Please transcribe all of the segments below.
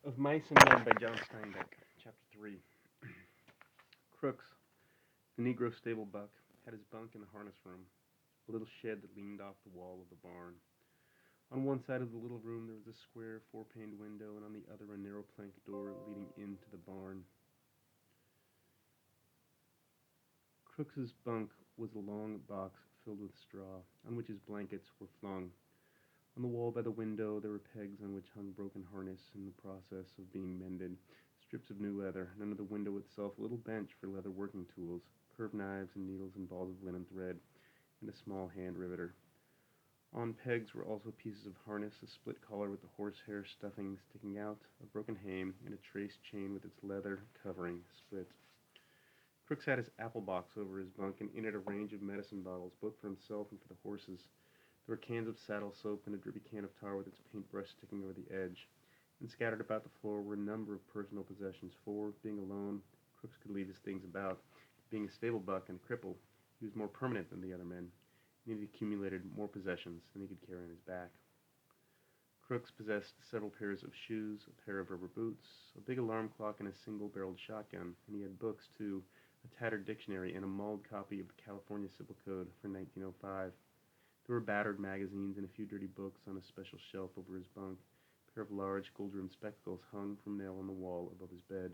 Of Mice and Men by John Steinbeck, Chapter 3. Crooks, the Negro stable buck, had his bunk in the harness room, a little shed that leaned off the wall of the barn. On one side of the little room there was a square, four-paned window, and on the other a narrow plank door leading into the barn. Crooks's bunk was a long box filled with straw, on which his blankets were flung. On the wall by the window there were pegs on which hung broken harness in the process of being mended, strips of new leather, and under the window itself a little bench for leather working tools, curved knives and needles and balls of linen thread, and a small hand riveter. On pegs were also pieces of harness, a split collar with the horsehair stuffing sticking out, a broken hame, and a traced chain with its leather covering split. Crooks had his apple box over his bunk, and in it a range of medicine bottles, both for himself and for the horses. There were cans of saddle soap and a drippy can of tar with its paintbrush sticking over the edge, and scattered about the floor were a number of personal possessions, for, being alone, Crooks could leave his things about. Being a stable buck and a cripple, he was more permanent than the other men, and he had accumulated more possessions than he could carry on his back. Crooks possessed several pairs of shoes, a pair of rubber boots, a big alarm clock, and a single-barreled shotgun, and he had books, too, a tattered dictionary, and a mauled copy of the California Civil Code for 1905. There were battered magazines and a few dirty books on a special shelf over his bunk. A pair of large gold-rimmed spectacles hung from a nail on the wall above his bed.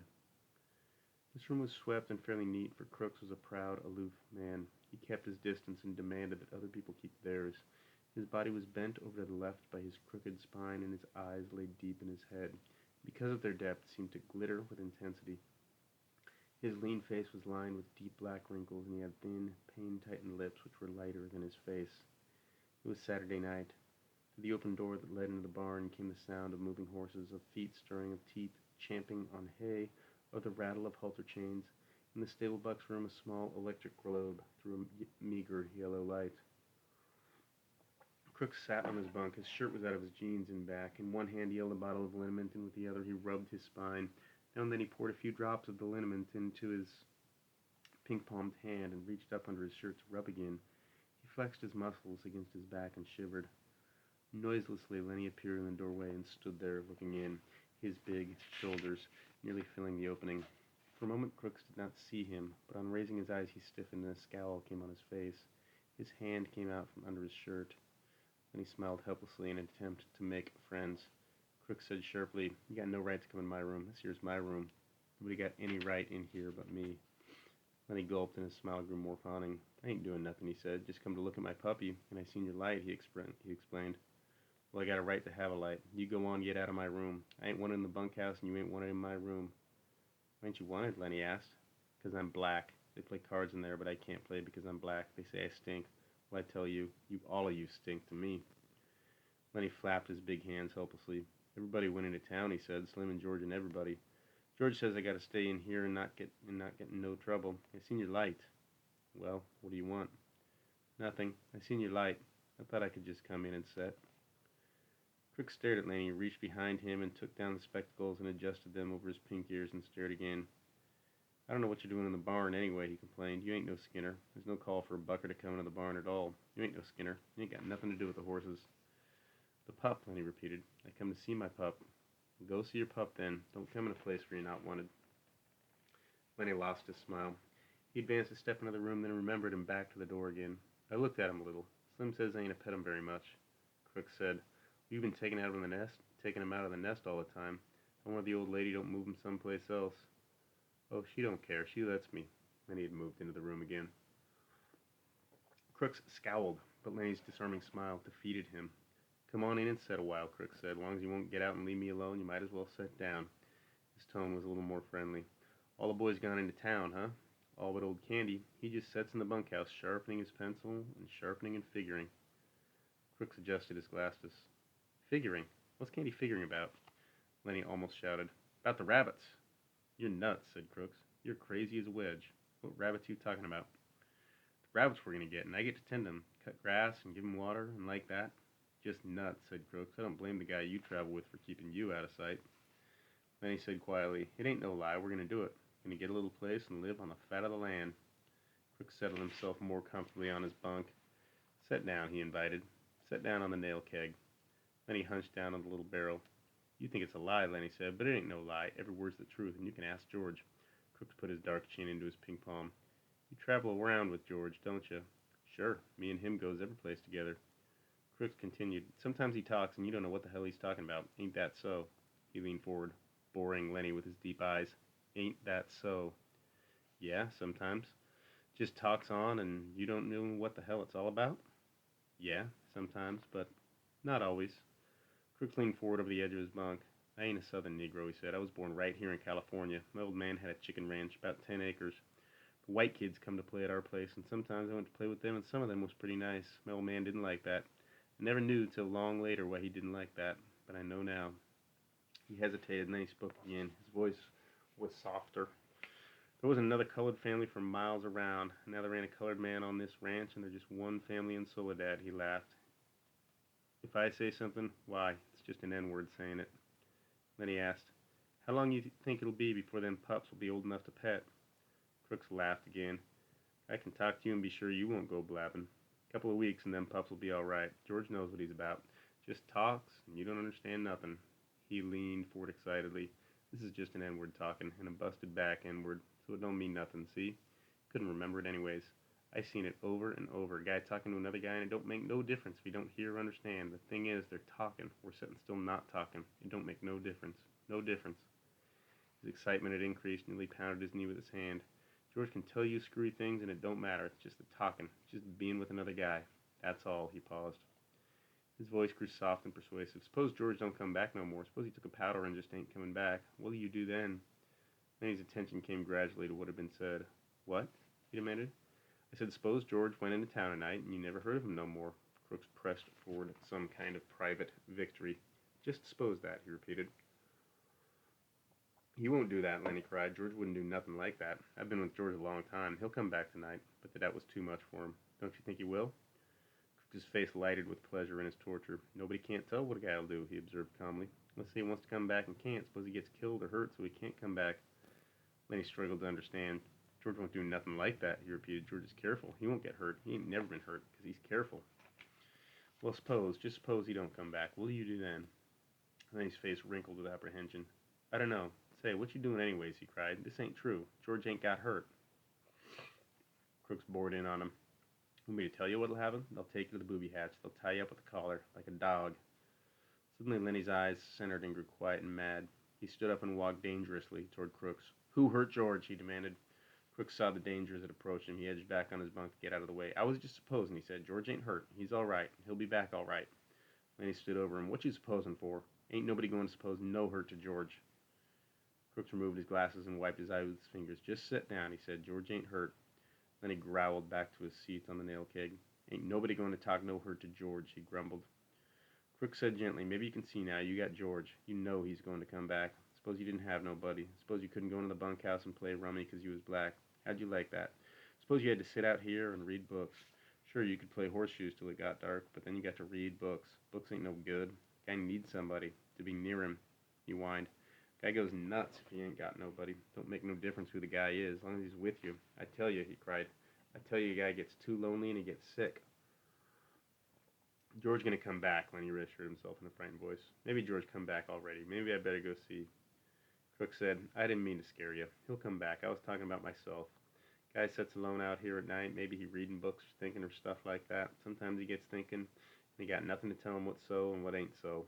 This room was swept and fairly neat, for Crooks was a proud, aloof man. He kept his distance and demanded that other people keep theirs. His body was bent over to the left by his crooked spine, and his eyes lay deep in his head, because of their depth, seemed to glitter with intensity. His lean face was lined with deep black wrinkles, and he had thin, pain-tightened lips which were lighter than his face. It was Saturday night. Through the open door that led into the barn came the sound of moving horses, of feet stirring, of teeth champing on hay, of the rattle of halter chains. In the stable buck's room a small electric globe threw a meager yellow light. Crooks sat on his bunk. His shirt was out of his jeans and back. In one hand he held a bottle of liniment, and with the other he rubbed his spine. Now and then he poured a few drops of the liniment into his pink-palmed hand and reached up under his shirt to rub again. He flexed his muscles against his back and shivered. Noiselessly, Lenny appeared in the doorway and stood there looking in, his big shoulders nearly filling the opening. For a moment Crooks did not see him, but on raising his eyes he stiffened and a scowl came on his face. His hand came out from under his shirt. Then he smiled helplessly in an attempt to make friends. Crooks said sharply, "You got no right to come in my room. This here's my room. Nobody got any right in here but me." Then he gulped and his smile grew more fawning. "I ain't doing nothing," he said. "Just come to look at my puppy, and I seen your light," he explained. "Well, I got a right to have a light. You go on, get out of my room. I ain't wanted in the bunkhouse, and you ain't wanted in my room." "Why ain't you wanted?" Lenny asked. "'Cause I'm black. They play cards in there, but I can't play because I'm black. They say I stink. Well, I tell you, all of you stink to me." Lenny flapped his big hands helplessly. "Everybody went into town," he said. "Slim and George and everybody. George says I got to stay in here and not get in no trouble. I seen your light." "Well, what do you want?" "Nothing. I seen your light. I thought I could just come in and set." Crooks stared at Laney, reached behind him, and took down the spectacles and adjusted them over his pink ears and stared again. "I don't know what you're doing in the barn anyway," he complained. "You ain't no Skinner. There's no call for a bucker to come into the barn at all. You ain't no Skinner. You ain't got nothing to do with the horses." "The pup," Lenny repeated. "I come to see my pup." "Go see your pup, then. Don't come in a place where you're not wanted." Lenny lost his smile. He advanced a step into the room, then remembered and backed to the door again. I looked at him a little. "Slim says I ain't a pet him very much." Crooks said, "You've been taking him out of the nest all the time. I wonder the old lady don't move him someplace else." "Oh, she don't care. She lets me." Then he had moved into the room again. Crooks scowled, but Lenny's disarming smile defeated him. "Come on in and sit a while," Crooks said. "As long as you won't get out and leave me alone, you might as well sit down." His tone was a little more friendly. "All the boys gone into town, huh?" "All but old Candy. He just sits in the bunkhouse, sharpening his pencil and sharpening and figuring." Crooks adjusted his glasses. "Figuring? What's Candy figuring about?" Lenny almost shouted. "About the rabbits." "You're nuts," said Crooks. "You're crazy as a wedge. What rabbits are you talking about?" "The rabbits we're going to get, and I get to tend them, cut grass and give them water and like that." "Just nuts," said Crooks. "I don't blame the guy you travel with for keeping you out of sight." Then he said quietly, "It ain't no lie, we're going to do it. Going to get a little place and live on the fat of the land." Crooks settled himself more comfortably on his bunk. "Sit down," he invited. "Sit down on the nail keg." Then he hunched down on the little barrel. You think it's a lie, Lenny said, but it ain't no lie. Every word's the truth, and you can ask George. Crooks put his dark chin into his pink palm. You travel around with George, don't you? Sure, me and him goes every place together. Crooks continued. Sometimes he talks and you don't know what the hell he's talking about. Ain't that so? He leaned forward, boring Lenny with his deep eyes. Ain't that so? Yeah, sometimes. Just talks on and you don't know what the hell it's all about? Yeah, sometimes, but not always. Crooks leaned forward over the edge of his bunk. I ain't a southern Negro, he said. I was born right here in California. My old man had a chicken ranch, about 10 acres. The white kids come to play at our place, and sometimes I went to play with them, and some of them was pretty nice. My old man didn't like that. I never knew till long later why he didn't like that, but I know now. He hesitated, and then he spoke again. His voice was softer. There was another colored family for miles around. Now there ain't a colored man on this ranch, and there's just one family in Soledad, he laughed. If I say something, why, it's just an N-word saying it. Then he asked, how long you think it'll be before them pups will be old enough to pet? Crooks laughed again. I can talk to you and be sure you won't go blabbing. A couple of weeks and them pups will be all right. George knows what he's about. Just talks and you don't understand nothing. He leaned forward excitedly. This is just an N-word talking, and a busted back N-word, so it don't mean nothing, see? Couldn't remember it anyways. I seen it over and over. A guy talking to another guy, and it don't make no difference if you don't hear or understand. The thing is, they're talking. We're sitting still not talking. It don't make no difference. No difference. His excitement had increased, and he pounded his knee with his hand. George can tell you screwy things, and it don't matter. It's just the talking. It's just being with another guy. That's all. He paused. His voice grew soft and persuasive. Suppose George don't come back no more. Suppose he took a powder and just ain't coming back. What'll you do then? Then his attention came gradually to what had been said. What? He demanded. I said, suppose George went into town tonight and you never heard of him no more. Crooks pressed forward some kind of private victory. Just suppose that, he repeated. He won't do that, Lenny cried. George wouldn't do nothing like that. I've been with George a long time. He'll come back tonight. But that was too much for him. Don't you think he will? His face lighted with pleasure in his torture. Nobody can't tell what a guy'll do, he observed calmly. Let's say he wants to come back and can't. Suppose he gets killed or hurt so he can't come back. Lenny struggled to understand. George won't do nothing like that, he repeated. George is careful. He won't get hurt. He ain't never been hurt because he's careful. Well, just suppose he don't come back. What do you do then? Lenny's face wrinkled with apprehension. I don't know. Say, what you doing anyways, he cried. This ain't true. George ain't got hurt. Crooks bored in on him. Want me to tell you what'll happen? They'll take you to the booby hatch. They'll tie you up with a collar, like a dog. Suddenly Lenny's eyes centered and grew quiet and mad. He stood up and walked dangerously toward Crooks. Who hurt George? He demanded. Crooks saw the danger as it approached him. He edged back on his bunk to get out of the way. I was just supposing, he said. George ain't hurt. He's all right. He'll be back all right. Lenny stood over him. What you supposing for? Ain't nobody going to suppose no hurt to George. Crooks removed his glasses and wiped his eye with his fingers. Just sit down, he said. George ain't hurt. Then he growled back to his seat on the nail keg. Ain't nobody going to talk no hurt to George, he grumbled. Crooks said gently, maybe you can see now. You got George. You know he's going to come back. Suppose you didn't have nobody. Suppose you couldn't go into the bunkhouse and play rummy because you was black. How'd you like that? Suppose you had to sit out here and read books. Sure, you could play horseshoes till it got dark, but then you got to read books. Books ain't no good. Guy needs somebody to be near him, he whined. Guy goes nuts if he ain't got nobody. Don't make no difference who the guy is, as long as he's with you. I tell you, he cried. I tell you, a guy gets too lonely and he gets sick. George gonna come back, Lenny reassured himself in a frightened voice. Maybe George come back already. Maybe I better go see. Crooks said, I didn't mean to scare you. He'll come back. I was talking about myself. Guy sits alone out here at night. Maybe he reading books or thinking or stuff like that. Sometimes he gets thinking and he got nothing to tell him what's so and what ain't so.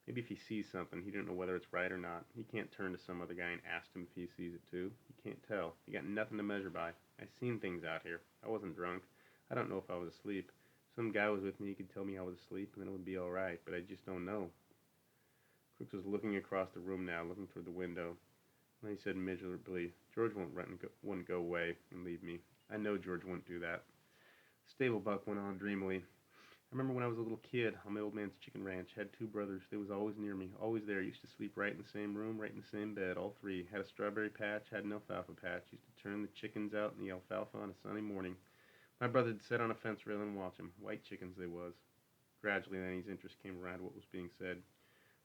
Maybe if he sees something, he don't know whether it's right or not. He can't turn to some other guy and ask him if he sees it too. He can't tell. He got nothing to measure by. I seen things out here. I wasn't drunk. I don't know if I was asleep. Some guy was with me, he could tell me I was asleep, and then it would be all right, but I just don't know. Crooks was looking across the room now, looking toward the window. And he said miserably, George wouldn't go away and leave me. I know George wouldn't do that. Stable Buck went on dreamily. I remember when I was a little kid on my old man's chicken ranch, had two brothers. They was always near me, always there. Used to sleep right in the same room, right in the same bed, all three. Had a strawberry patch, had an alfalfa patch. Used to turn the chickens out in the alfalfa on a sunny morning. My brother'd sit on a fence rail and watch 'em. White chickens they was. Gradually, then his interest came around to what was being said.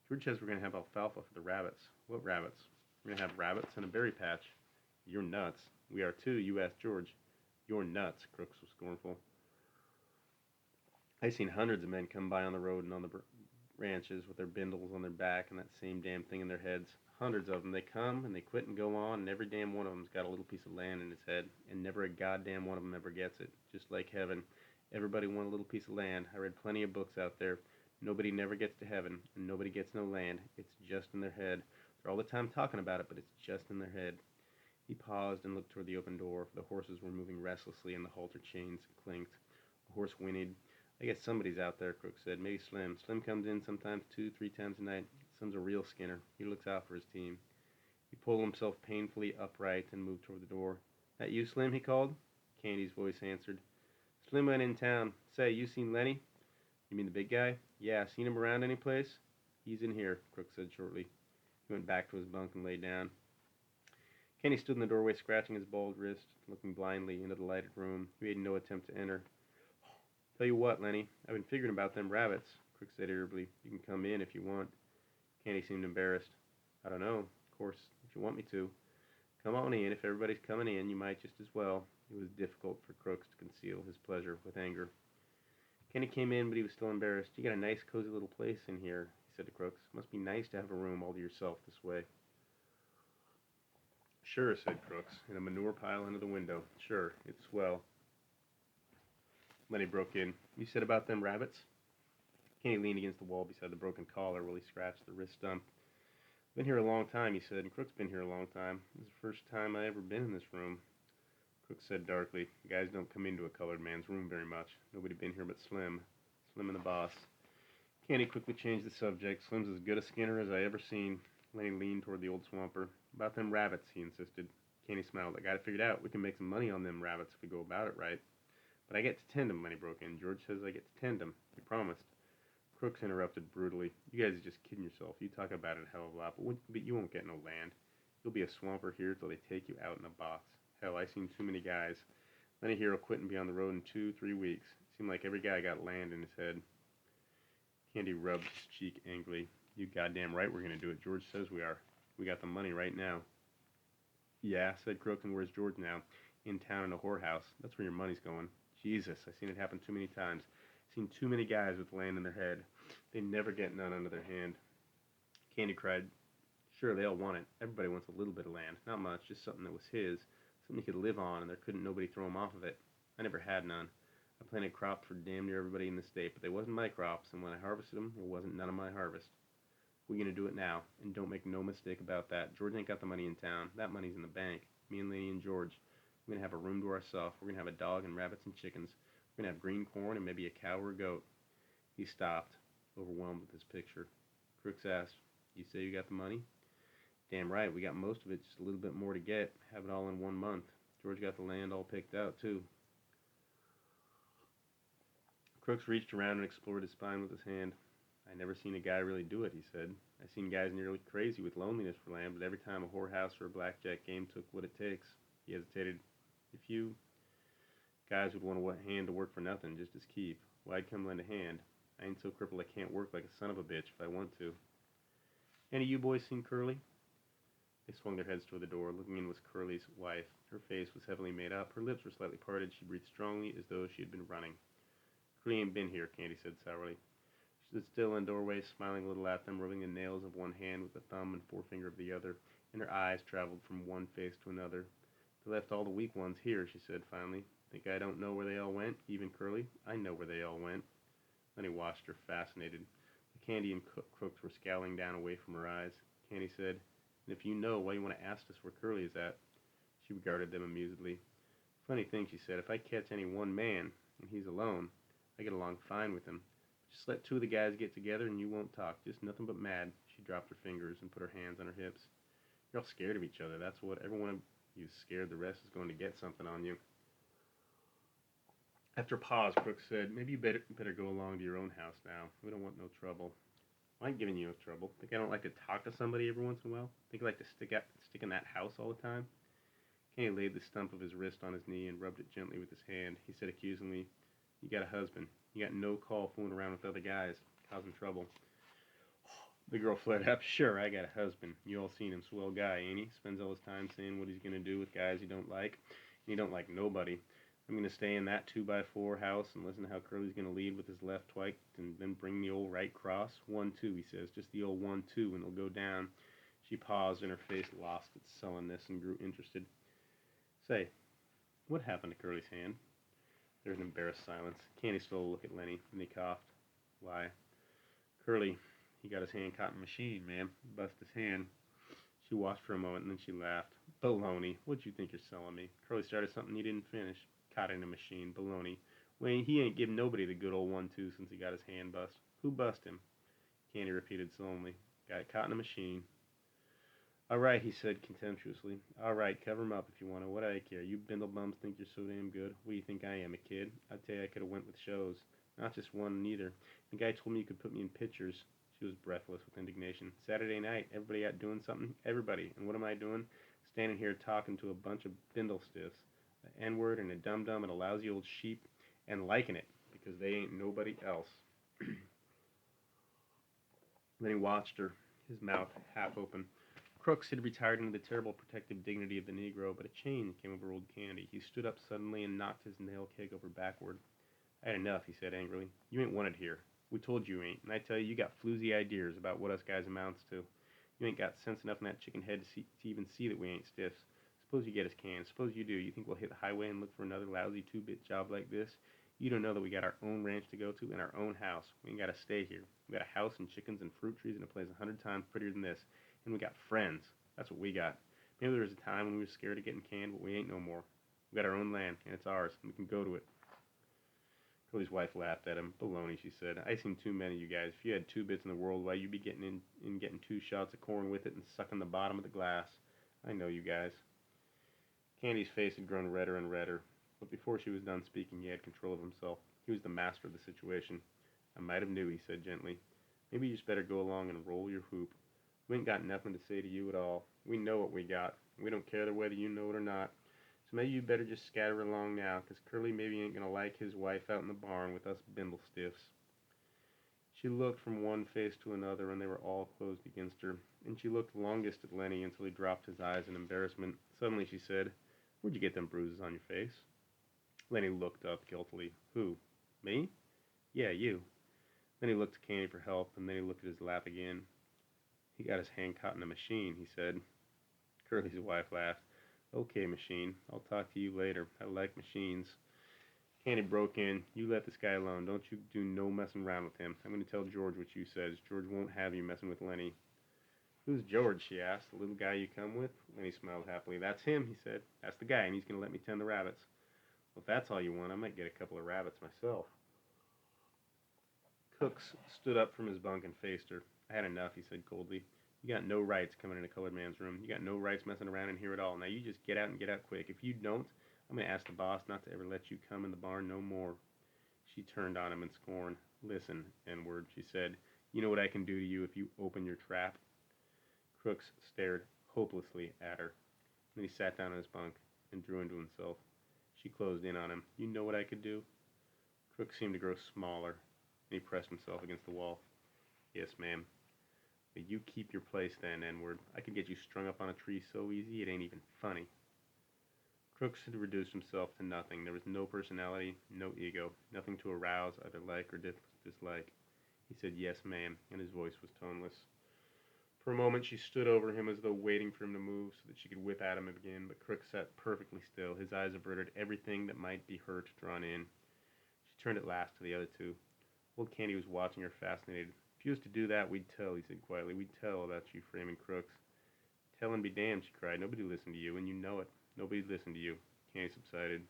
George says we're going to have alfalfa for the rabbits. What rabbits? We're going to have rabbits and a berry patch. You're nuts. We are too, you asked George. You're nuts, Crooks was scornful. I seen hundreds of men come by on the road and on the ranches with their bindles on their back and that same damn thing in their heads. Hundreds of them. They come and they quit and go on, and every damn one of them's got a little piece of land in his head, and never a goddamn one of them ever gets it. Just like heaven. Everybody want a little piece of land. I read plenty of books out there. Nobody never gets to heaven, and nobody gets no land. It's just in their head. They're all the time talking about it, but it's just in their head. He paused and looked toward the open door. The horses were moving restlessly, and the halter chains clinked. A horse whinnied. I guess somebody's out there, Crook said. Maybe Slim. Slim comes in sometimes 2, 3 times a night. Slim's a real skinner. He looks out for his team. He pulled himself painfully upright and moved toward the door. That you, Slim? He called. Candy's voice answered. Slim went in town. Say, you seen Lenny? You mean the big guy? Yeah, seen him around any place? He's in here, Crook said shortly. He went back to his bunk and lay down. Kenny stood in the doorway, scratching his bald wrist, looking blindly into the lighted room. He made no attempt to enter. Tell you what, Lenny, I've been figuring about them rabbits, Crook said irritably. You can come in if you want. Kenny seemed embarrassed. I don't know. Of course, if you want me to. Come on in. If everybody's coming in, you might just as well. It was difficult for Crooks to conceal his pleasure with anger. Kenny came in, but he was still embarrassed. You got a nice, cozy little place in here, he said to Crooks. Must be nice to have a room all to yourself this way. Sure, said Crooks, in a manure pile under the window. Sure, it's swell. Lenny broke in. You said about them rabbits? Kenny leaned against the wall beside the broken collar while he scratched the wrist stump. Been here a long time, he said, and Crook's been here a long time. This is the first time I ever been in this room. Crook said darkly, guys don't come into a colored man's room very much. Nobody been here but Slim. Slim and the boss. Kenny quickly changed the subject. Slim's as good a skinner as I ever seen. Lenny leaned toward the old swamper. About them rabbits, he insisted. Kenny smiled. I got it figured out. We can make some money on them rabbits if we go about it right. But I get to tend 'em, Lenny broke in. George says I get to tend 'em. He promised. Crooks interrupted brutally. You guys are just kidding yourself. You talk about it a hell of a lot, but you won't get no land. You'll be a swamper here till they take you out in a box. Hell, I seen too many guys. Lenny here will quit and be on the road in 2, 3 weeks. Seemed like every guy got land in his head. Candy rubbed his cheek angrily. You goddamn right we're going to do it. George says we are. We got the money right now. Yeah, said Crooks, and where's George now? In town in a whorehouse. That's where your money's going. Jesus, I've seen it happen too many times. Seen too many guys with land in their head. They never get none under their hand. Candy cried. Sure, they all want it. Everybody wants a little bit of land. Not much, just something that was his. Something he could live on, and there couldn't nobody throw him off of it. I never had none. I planted crops for damn near everybody in the state, but they wasn't my crops, and when I harvested them, it wasn't none of my harvest. We're going to do it now, and don't make no mistake about that. George ain't got the money in town. That money's in the bank. Me and Lenny and George. We're going to have a room to ourselves. We're going to have a dog and rabbits and chickens. We're going to have green corn and maybe a cow or a goat. He stopped, overwhelmed with his picture. Crooks asked, you say you got the money? Damn right, we got most of it, just a little bit more to get. Have it all in 1 month. George got the land all picked out, too. Crooks reached around and explored his spine with his hand. I never seen a guy really do it, he said. I seen guys nearly crazy with loneliness for land, but every time a whorehouse or a blackjack game took what it takes. He hesitated. If you guys would want a hand to work for nothing, just as keep, well, I'd come lend a hand. I ain't so crippled I can't work like a son of a bitch if I want to. Any of you boys seen Curly? They swung their heads toward the door. Looking in was Curly's wife. Her face was heavily made up. Her lips were slightly parted. She breathed strongly as though she had been running. Curly ain't been here, Candy said sourly. She stood still in the doorway, smiling a little at them, rubbing the nails of one hand with the thumb and forefinger of the other, and her eyes traveled from one face to another. They left all the weak ones here, she said finally. Think I don't know where they all went? Even Curly? I know where they all went. Then he watched her, fascinated. The Candy and Crooks were scowling down away from her eyes. Candy said, and if you know, why you want to ask us where Curly is at? She regarded them amusedly. Funny thing, she said, if I catch any one man, and he's alone, I get along fine with him. Just let 2 of the guys get together and you won't talk. Just nothing but mad. She dropped her fingers and put her hands on her hips. You're all scared of each other. That's what everyone of you's scared the rest is going to get something on you. After a pause, Crooks said, maybe you better go along to your own house now. We don't want no trouble. I ain't giving you no trouble. Think I don't like to talk to somebody every once in a while? Think I like to stick in that house all the time? Kenny laid the stump of his wrist on his knee and rubbed it gently with his hand. He said accusingly, you got a husband. You got no call fooling around with other guys, causing trouble. The girl flared up. Sure, I got a husband. You all seen him, swell guy, ain't he? Spends all his time saying what he's going to do with guys he don't like. And he don't like nobody. I'm going to stay in that 2x4 house and listen to how Curly's going to lead with his left twike and then bring the old right cross. 1-2, he says, just the old 1-2, and it'll go down. She paused and her face lost its sullenness and grew interested. Say, what happened to Curly's hand? There was an embarrassed silence. Candy stole a look at Lenny, and he coughed. Why? Curly, he got his hand caught in a machine, ma'am. Bust his hand. She watched for a moment, and then she laughed. Baloney. What'd you think you're selling me? Curly started something he didn't finish. Caught in a machine. Baloney. Wayne, he ain't give nobody the good old 1-2 since he got his hand bust. Who bust him? Candy repeated solemnly. Got caught in a machine. All right, he said contemptuously. All right, cover him up if you want to. What do I care? You bindle bums think you're so damn good. What do you think I am, a kid? I'd tell you I could have went with shows. Not just one, neither. The guy told me you could put me in pictures. She was breathless with indignation. Saturday night, everybody out doing something? Everybody. And what am I doing? Standing here talking to a bunch of bindle stiffs. An N-word and a dum-dum and a lousy old sheep. And liking it, because they ain't nobody else. Then he watched her, his mouth half open. Crooks had retired into the terrible protective dignity of the Negro, but a change came over old Candy. He stood up suddenly and knocked his nail keg over backward. I had enough, he said angrily. You ain't wanted here. We told you ain't, and I tell you got floozy ideas about what us guys amounts to. You ain't got sense enough in that chicken head to even see that we ain't stiffs. Suppose you get us canned. Suppose you do. You think we'll hit the highway and look for another lousy two-bit job like this? You don't know that we got our own ranch to go to and our own house. We ain't got to stay here. We got a house and chickens and fruit trees and a place 100 times prettier than this. And we got friends. That's what we got. Maybe there was a time when we were scared of getting canned, but we ain't no more. We got our own land, and it's ours, and we can go to it. Curly's wife laughed at him. Baloney, she said. I seen too many of you guys. If you had 2 bits in the world, why you'd be getting getting 2 shots of corn with it and sucking the bottom of the glass. I know you guys. Candy's face had grown redder and redder, but before she was done speaking, he had control of himself. He was the master of the situation. I might have knew, he said gently. Maybe you just better go along and roll your hoop. We ain't got nothing to say to you at all. We know what we got. We don't care whether you know it or not. So maybe you better just scatter along now, 'cause Curly maybe ain't gonna like his wife out in the barn with us bindle stiffs. She looked from one face to another, and they were all closed against her. And she looked longest at Lenny until he dropped his eyes in embarrassment. Suddenly she said, Where'd you get them bruises on your face? Lenny looked up guiltily. Who? Me? Yeah, you. Then he looked to Candy for help, and then he looked at his lap again. He got his hand caught in a machine, he said. Curly's wife laughed. Okay, machine. I'll talk to you later. I like machines. Candy broke in. You let this guy alone. Don't you do no messing around with him. I'm going to tell George what you says. George won't have you messing with Lenny. Who's George, she asked. The little guy you come with? Lenny smiled happily. That's him, he said. That's the guy, and he's going to let me tend the rabbits. Well, if that's all you want, I might get a couple of rabbits myself. Cooks stood up from his bunk and faced her. I had enough, he said coldly. You got no rights coming in a colored man's room. You got no rights messing around in here at all. Now you just get out and get out quick. If you don't, I'm going to ask the boss not to ever let you come in the barn no more. She turned on him in scorn. Listen, N-word, she said. You know what I can do to you if you open your trap? Crooks stared hopelessly at her. Then he sat down on his bunk and drew into himself. She closed in on him. You know what I could do? Crooks seemed to grow smaller, and he pressed himself against the wall. Yes, ma'am. But you keep your place then, N-word. I could get you strung up on a tree so easy it ain't even funny. Crooks had reduced himself to nothing. There was no personality, no ego, nothing to arouse either like or dislike. He said, yes, ma'am, and his voice was toneless. For a moment she stood over him as though waiting for him to move so that she could whip at him again, but Crooks sat perfectly still, his eyes averted, everything that might be hurt drawn in. She turned at last to the other two. Old Candy was watching her, fascinated. If you was to do that, we'd tell, he said quietly. We'd tell about you framing Crooks. Tell and be damned, she cried. Nobody listened to you, and you know it. Nobody listened to you. Candy subsided.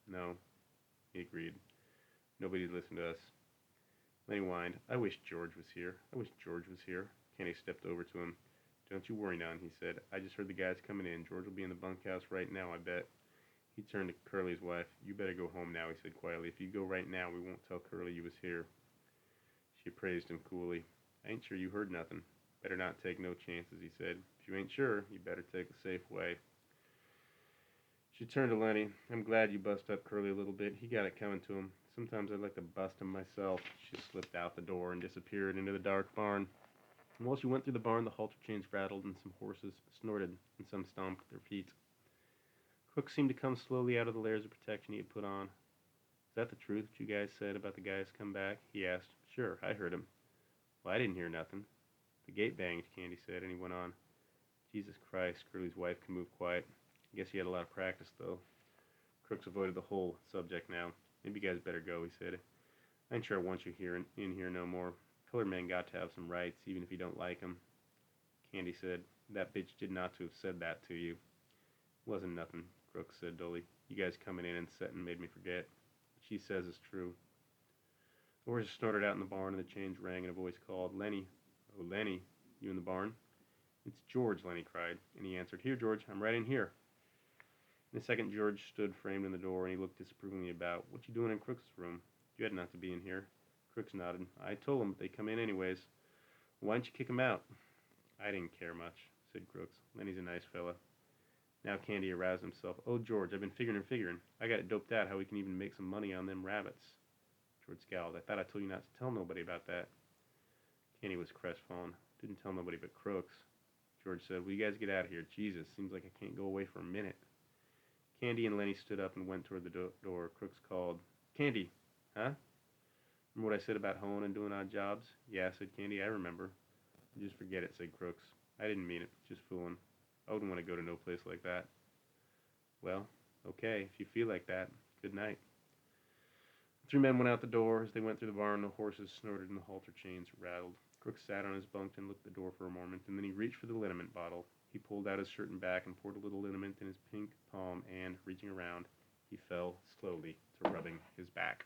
No, he agreed. Nobody listened to us. Then he whined. I wish George was here. I wish George was here. Candy stepped over to him. Don't you worry, Don, he said. I just heard the guys coming in. George will be in the bunkhouse right now, I bet. He turned to Curly's wife. You better go home now, he said quietly. If you go right now, we won't tell Curly you was here. She praised him coolly. I ain't sure you heard nothing. Better not take no chances, he said. If you ain't sure, you better take the safe way. She turned to Lenny. I'm glad you bust up Curly a little bit. He got it coming to him. Sometimes I'd like to bust him myself. She slipped out the door and disappeared into the dark barn. And while she went through the barn, the halter chains rattled and some horses snorted and some stomped their feet. Crooks seemed to come slowly out of the layers of protection he had put on. Is that the truth that you guys said about the guy's come back? He asked. Sure, I heard him. Well, I didn't hear nothing. The gate banged, Candy said, and he went on. Jesus Christ, Curly's wife can move quiet. I guess he had a lot of practice, though. Crooks avoided the whole subject now. Maybe you guys better go, he said. I ain't sure I want you here in here no more. Colored men got to have some rights, even if you don't like 'em. Candy said, that bitch did not to have said that to you. Wasn't nothing, Crooks said dully. You guys coming in and setting made me forget. What she says is true. The horses snorted out in the barn and the chains rang and a voice called, Lenny. Oh, Lenny, you in the barn? It's George, Lenny cried, and he answered, Here, George, I'm right in here. In a second, George stood framed in the door, and he looked disapprovingly about. What you doing in Crooks' room? You had not to be in here. Crooks nodded. I told 'em, but they come in anyways. Why didn't you kick 'em out? I didn't care much, said Crooks. Lenny's a nice fella. Now Candy aroused himself. Oh, George, I've been figuring. I got it doped out how we can even make some money on them rabbits. George scowled. I thought I told you not to tell nobody about that. Candy was crestfallen. Didn't tell nobody but Crooks. George said, Will you guys get out of here? Jesus, seems like I can't go away for a minute. Candy and Lenny stood up and went toward the door. Crooks called, Candy, huh? Remember what I said about hoeing and doing odd jobs? Yeah, said Candy, I remember. Just forget it, said Crooks. I didn't mean it, just fooling. I wouldn't want to go to no place like that. Well, okay, if you feel like that, good night. The three men went out the door. As they went through the barn, the horses snorted and the halter chains rattled. Crooks sat on his bunk and looked at the door for a moment, and then he reached for the liniment bottle. He pulled out his shirt and back and poured a little liniment in his pink palm, and, reaching around, he fell slowly to rubbing his back.